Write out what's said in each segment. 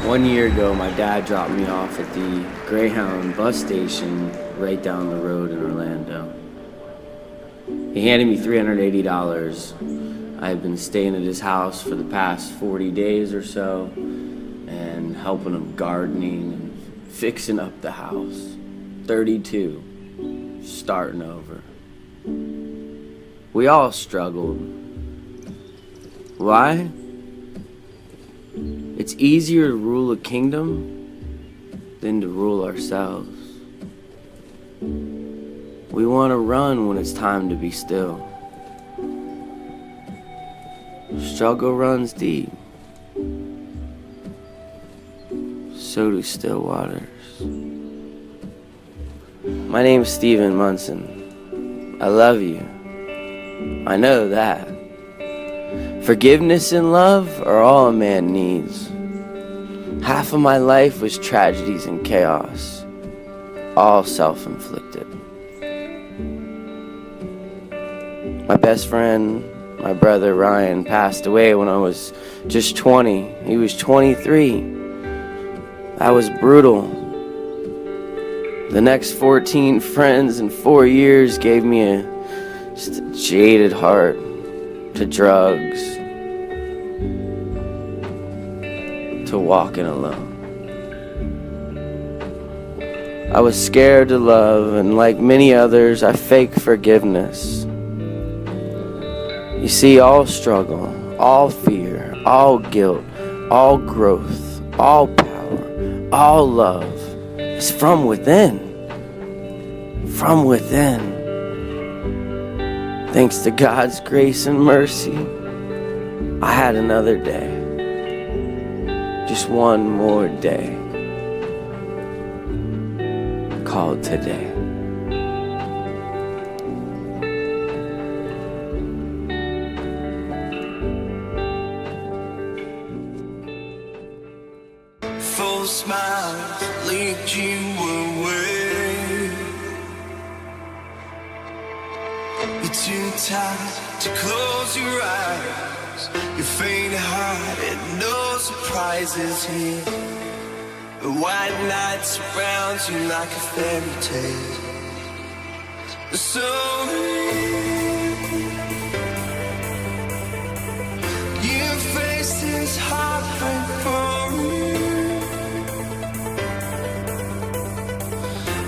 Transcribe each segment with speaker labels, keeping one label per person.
Speaker 1: 1 year ago, my dad dropped me off at the Greyhound bus station right down the road in Orlando. He handed me $380. I had been staying at his house for the past 40 days or so and helping him gardening and fixing up the house. 32, starting over. We all struggled. Why? It's easier to rule a kingdom than to rule ourselves. We want to run when it's time to be still. Struggle runs deep. So do still waters. My name's Stephen Munson. I love you. I know that. Forgiveness and love are all a man needs. Half of my life was tragedies and chaos, all self-inflicted. My best friend, my brother Ryan, passed away when I was just 20. He was 23. That was brutal. The next 14 friends in 4 years gave me just a jaded heart to drugs, to walking alone. I was scared to love, and like many others, I faked forgiveness. You see, all struggle, all fear, all guilt, all growth, all power, all love is from within. From within. Thanks to God's grace and mercy, I had another day. Just one more day. Called today.
Speaker 2: Full smiles lead you away. You're too tired to close your eyes. You're faint-hearted, no surprises here. The white night surrounds you like a fairy tale. So you face this heartbreak for real.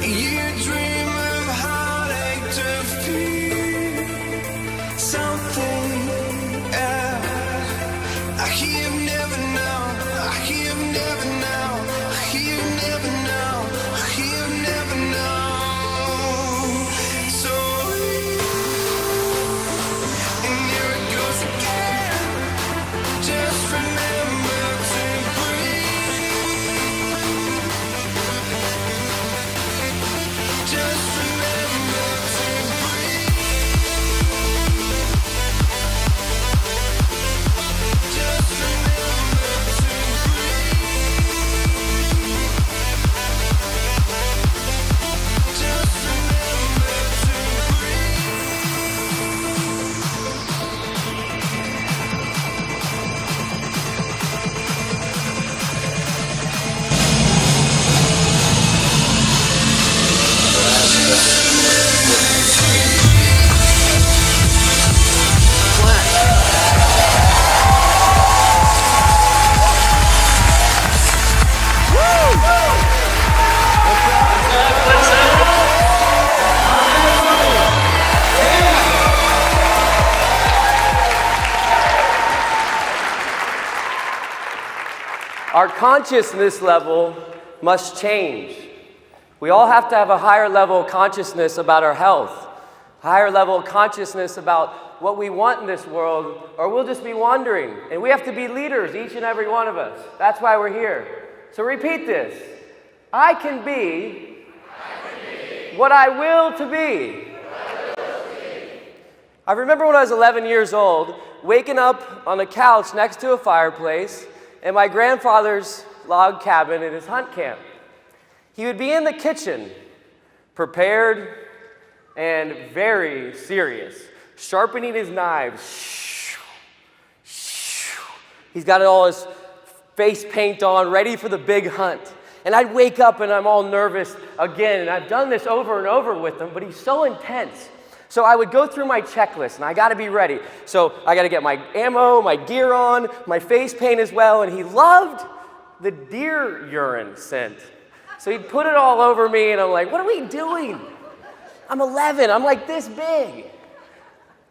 Speaker 2: You dream of heartache to feel something else. I hear you never know. I hear you never know. I hear you never know. I hear you never know. So and there it goes again. Just remember to breathe. Just remember to breathe. Just remember to breathe. Just remember to
Speaker 3: Our consciousness level must change. We all have to have a higher level of consciousness about our health, a higher level of consciousness about what we want in this world, or we'll just be wandering. And we have to be leaders, each and every one of us. That's why we're here. So repeat this. I can be what I will to be. I remember when I was 11 years old, waking up on a couch next to a fireplace in my grandfather's log cabin in his hunt camp. He would be in the kitchen, prepared and very serious, sharpening his knives. He's got all his face paint on, ready for the big hunt. And I'd wake up and I'm all nervous again. And I've done this over and over with him, but he's so intense. So I would go through my checklist, and I got to be ready. So I got to get my ammo, my gear on, my face paint as well. And he loved the deer urine scent. So he'd put it all over me, and I'm like, what are we doing? I'm 11. I'm like this big.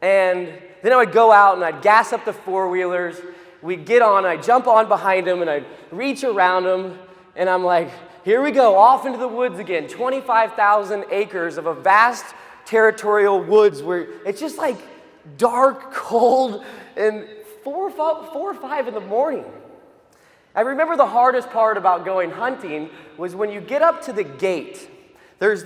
Speaker 3: And then I would go out, and I'd gas up the four-wheelers. We'd get on, I'd jump on behind him, and I'd reach around him. And I'm like, here we go, off into the woods again. 25,000 acres of a vast territorial woods where it's just like dark, cold, and 4 or 5 in the morning. I remember the hardest part about going hunting was when you get up to the gate, there's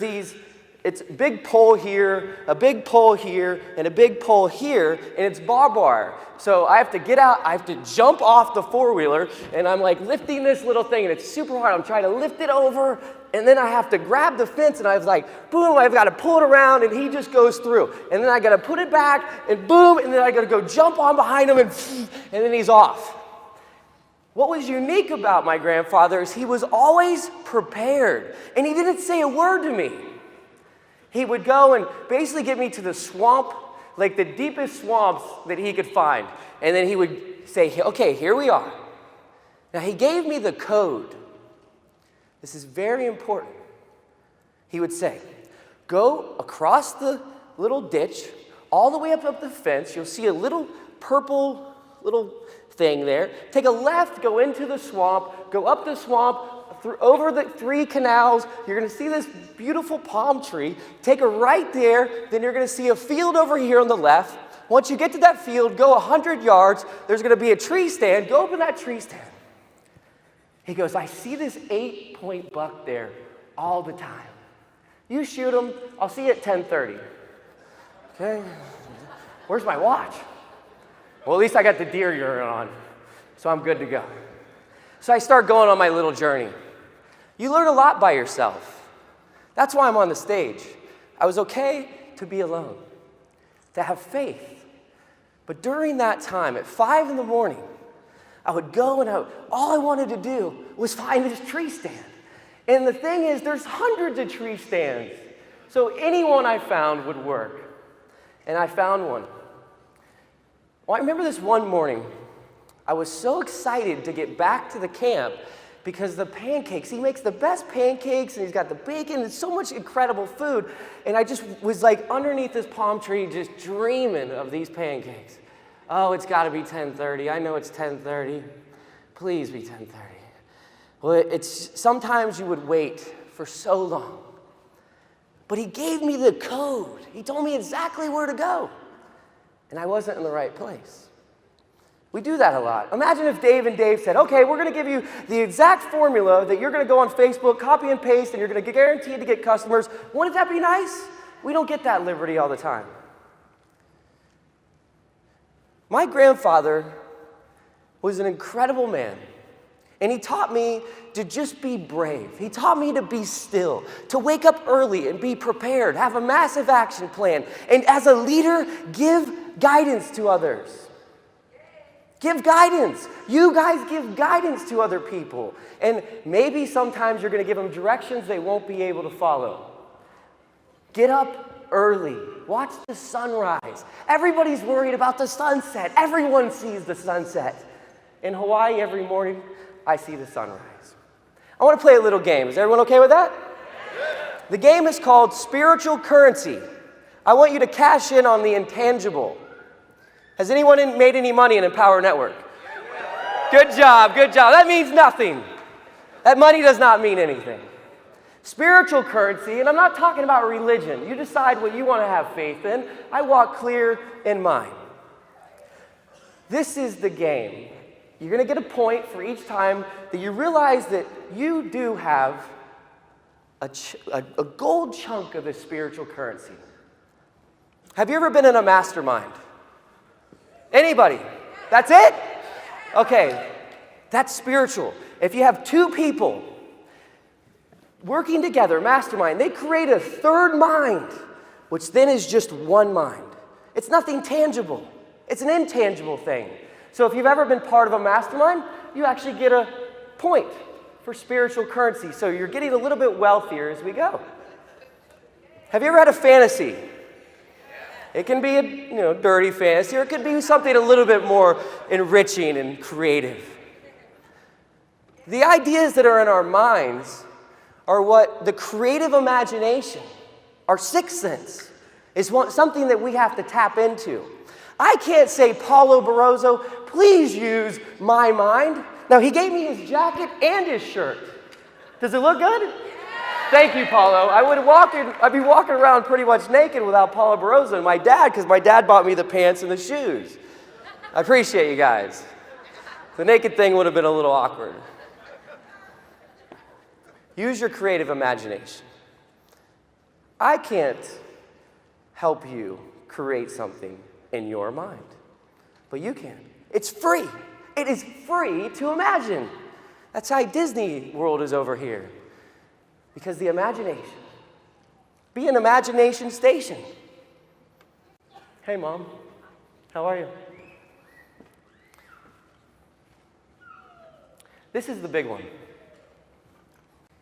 Speaker 3: it's a big pole here, a big pole here, and a big pole here, and it's barbed wire. So I have to get out, I have to jump off the four-wheeler, and I'm like lifting this little thing, and it's super hard. I'm trying to lift it over, and then I have to grab the fence, and I was like, boom, I've got to pull it around, and he just goes through. And then I got to put it back, and boom, and then I got to go jump on behind him, and then he's off. What was unique about my grandfather is he was always prepared, and he didn't say a word to me. He would go and basically get me to the swamp, like the deepest swamps that he could find. And then he would say, okay, here we are. Now, he gave me the code. This is very important. He would say, go across the little ditch, all the way up the fence. You'll see a little purple little thing there. Take a left, go into the swamp, go up the swamp, over the 3 canals. You're going to see this beautiful palm tree. Take a right there, then you're going to see a field over here on the left. Once you get to that field, go 100 yards. There's going to be a tree stand. Go up in that tree stand. He goes, I see this 8-point buck there all the time. You shoot him. I'll see you at 10:30. Okay? Where's my watch? Well, at least I got the deer urine on, so I'm good to go. So I start going on my little journey. You learn a lot by yourself. That's why I'm on the stage. I was okay to be alone, to have faith. But during that time, at 5 in the morning, I would go and all I wanted to do was find this tree stand. And the thing is, there's hundreds of tree stands. So any one I found would work. And I found one. Well, I remember this one morning, I was so excited to get back to the camp because the pancakes, he makes the best pancakes and he's got the bacon and so much incredible food. And I just was like underneath this palm tree just dreaming of these pancakes. Oh, it's got to be 10:30. I know it's 10:30. Please be 10:30. Well, sometimes you would wait for so long. But he gave me the code. He told me exactly where to go. And I wasn't in the right place. We do that a lot. Imagine if Dave and Dave said, okay, we're going to give you the exact formula that you're going to go on Facebook, copy and paste, and you're going to guarantee to get customers. Wouldn't that be nice? We don't get that liberty all the time. My grandfather was an incredible man, and he taught me to just be brave. He taught me to be still, to wake up early and be prepared, have a massive action plan, and as a leader, give guidance to others. Give guidance. You guys give guidance to other people. And maybe sometimes you're going to give them directions they won't be able to follow. Get up early. Watch the sunrise. Everybody's worried about the sunset. Everyone sees the sunset. In Hawaii, every morning, I see the sunrise. I want to play a little game. Is everyone okay with that? The game is called Spiritual Currency. I want you to cash in on the intangible. Has anyone made any money in Empower Network? Good job, good job. That means nothing. That money does not mean anything. Spiritual currency, and I'm not talking about religion. You decide what you want to have faith in. I walk clear in mine. This is the game. You're going to get a point for each time that you realize that you do have a gold chunk of this spiritual currency. Have you ever been in a mastermind? Anybody? That's it? Okay, that's spiritual. If you have 2 people working together, mastermind, they create a third mind, which then is just one mind. It's nothing tangible. It's an intangible thing. So if you've ever been part of a mastermind, you actually get a point for spiritual currency. So you're getting a little bit wealthier as we go. Have you ever had a fantasy? It can be a dirty fantasy, or it could be something a little bit more enriching and creative. The ideas that are in our minds are what the creative imagination, our sixth sense, is something that we have to tap into. I can't say, Paulo Barroso, please use my mind. Now, he gave me his jacket and his shirt. Does it look good? Yeah. Thank you, Paulo. I'd be walking around pretty much naked without Paulo Barroso and my dad, because my dad bought me the pants and the shoes. I appreciate you guys. The naked thing would have been a little awkward. Use your creative imagination. I can't help you create something in your mind, but you can. It's free. It is free to imagine. That's why Disney World is over here, because the imagination. Be an imagination station. Hey, Mom. How are you? This is the big one.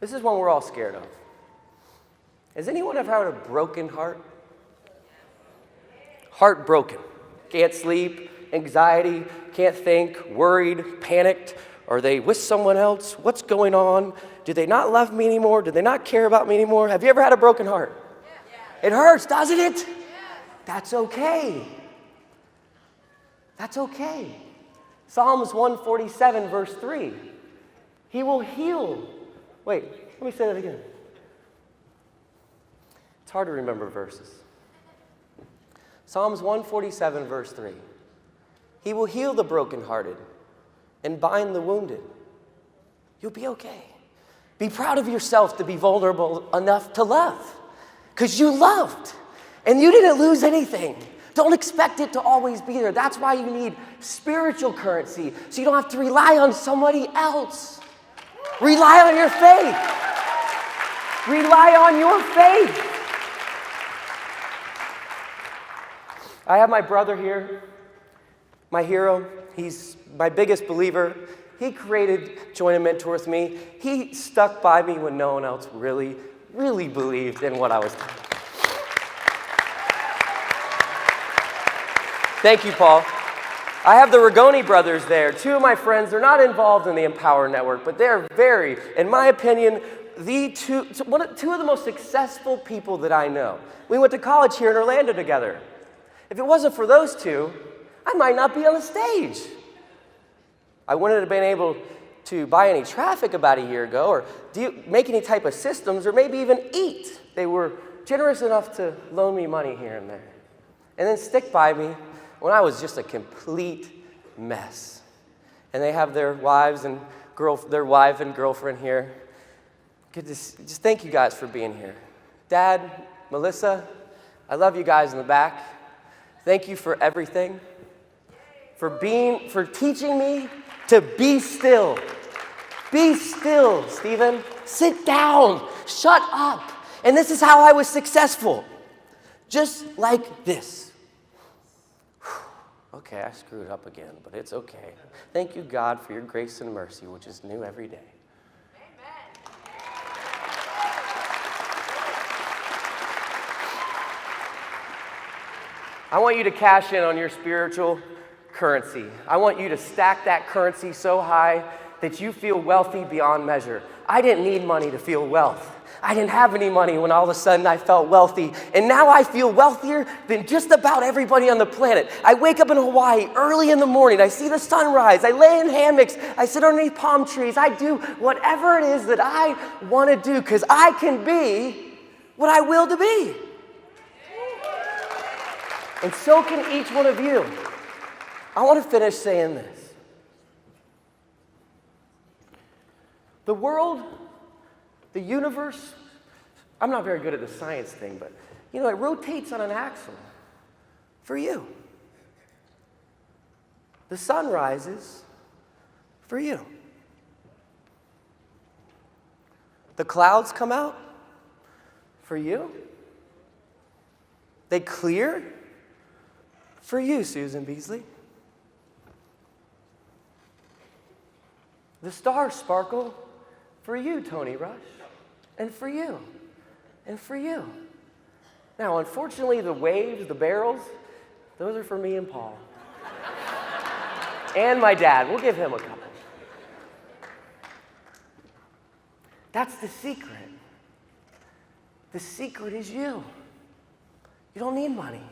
Speaker 3: This is one we're all scared of. Has anyone ever had a broken heart? Heartbroken. Can't sleep, anxiety, can't think, worried, panicked. Are they with someone else? What's going on? Do they not love me anymore? Do they not care about me anymore? Have you ever had a broken heart? Yeah. It hurts, doesn't it? Yeah. That's okay. That's okay. Psalms 147, verse 3. He will heal. Wait, let me say that again. It's hard to remember verses. Psalms 147, verse 3. He will heal the brokenhearted and bind the wounded. You'll be okay. Be proud of yourself to be vulnerable enough to love, because you loved and you didn't lose anything. Don't expect it to always be there. That's why you need spiritual currency, so you don't have to rely on somebody else. Rely on your faith. Rely on your faith. I have my brother here, my hero. He's my biggest believer. He created Join a Mentor with me. He stuck by me when no one else really believed in what I was doing. Thank you, Paul. I have the Rigoni brothers there. Two of my friends, they're not involved in the Empower Network, but they're very, in my opinion, two of the most successful people that I know. We went to college here in Orlando together. If it wasn't for those two, I might not be on the stage. I wouldn't have been able to buy any traffic about a year ago, or make any type of systems, or maybe even eat. They were generous enough to loan me money here and there, and then stick by me when I was just a complete mess. And they have their wife and girlfriend here. Just thank you guys for being here. Dad, Melissa, I love you guys in the back. Thank you for everything. For teaching me to be still. Be still, Stephen. Sit down. Shut up. And this is how I was successful. Just like this. Okay, I screwed up again, but it's okay. Thank you, God, for your grace and mercy, which is new every day. Amen. I want you to cash in on your spiritual currency. I want you to stack that currency so high that you feel wealthy beyond measure. I didn't need money to feel wealth. I didn't have any money when all of a sudden I felt wealthy. And now I feel wealthier than just about everybody on the planet. I wake up in Hawaii early in the morning. I see the sunrise. I lay in hammocks. I sit underneath palm trees. I do whatever it is that I want to do, because I can be what I will to be. And so can each one of you. I want to finish saying this. The world, the universe, I'm not very good at the science thing, but it rotates on an axle for you. The sun rises for you. The clouds come out for you. They clear for you, Susan Beasley. The stars sparkle for you, Tony Rush, and for you, and for you. Now, unfortunately, the waves, the barrels, those are for me and Paul. And my dad. We'll give him a couple. That's the secret. The secret is you. You don't need money.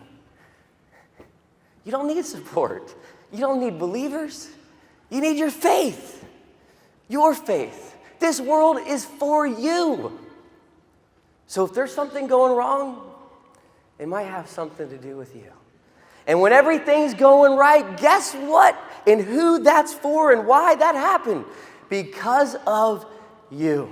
Speaker 3: You don't need support. You don't need believers. You need your faith. Your faith. This world is for you. So if there's something going wrong, it might have something to do with you. And when everything's going right, guess what? And who that's for and why that happened? Because of you.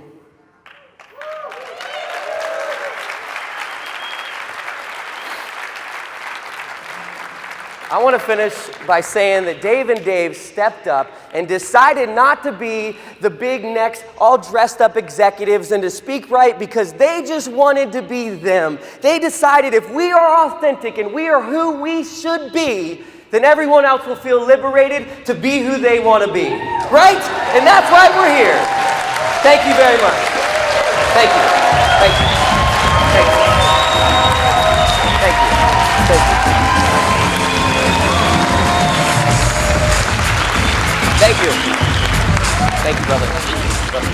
Speaker 3: I want to finish by saying that Dave and Dave stepped up and decided not to be the big necks, all dressed up executives and to speak right because they just wanted to be them. They decided if we are authentic and we are who we should be, then everyone else will feel liberated to be who they want to be. Right? And that's why we're here. Thank you very much. Thank you. Thank you. Thank you. Thank you. Thank you. Thank you. Thank you, brother. Brother,